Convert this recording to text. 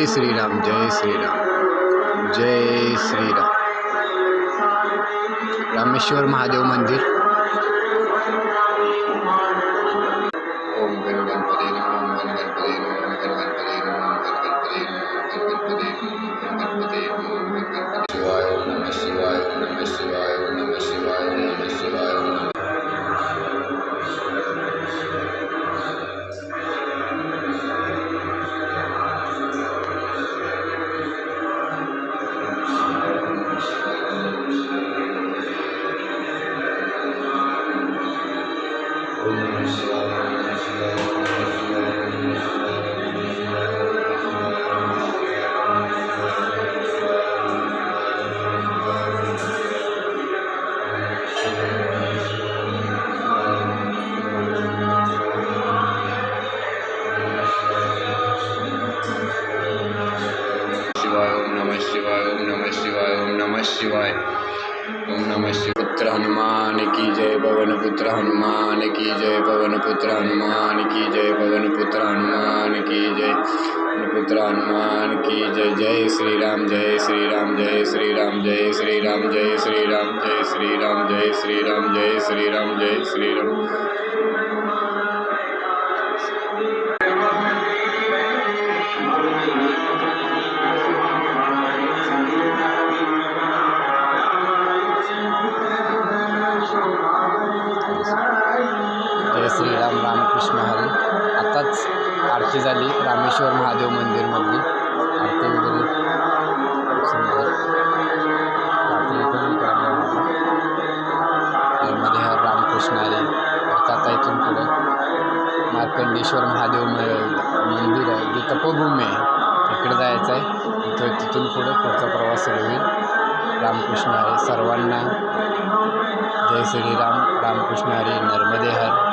जय श्रीराम जय श्रीराम जय श्रीराम। रामेश्वर महादेव मंदिर। ओम गणपती नमः ओम गणपती नमः ओम गणपती नमः ओम गणपती नमः ओम गणपती नमः शिवाय ओम नमः शिवाय ओम नमः शिवाय ओम नमः शिवाय ओम नमः शिवाय ओम नमः शिवाय ओम नमः शिवाय। पुत्र हनुमान की जय। पवन पुत्र हनुमान की जय। पवन पुत्र हनुमान की जय। पवन पुत्र हनुमान की जय। पुत्र हनुमान की जय। जय श्री राम जय श्री राम जय श्री राम जय श्री राम जय श्री राम जय श्री राम जय श्री राम जय श्री राम जय श्री राम। जय श्रीराम रामकृष्ण हरी। आताच आरती झाली रामेश्वर महादेव मंदिरमधली आरती वगैरे सुंदर नर्मदे हर रामकृष्ण हरी। आता इथून पुढे मार्कंडेश्वर महादेव मंदिर आहे, जे तपोभूमी आहे, तिकडे जायचं आहे। तिथून पुढे पुढचा प्रवास सुरू होईल। रामकृष्ण हरी सर्वांना। जय श्रीराम रामकृष्ण हरी। नर्मदे हर।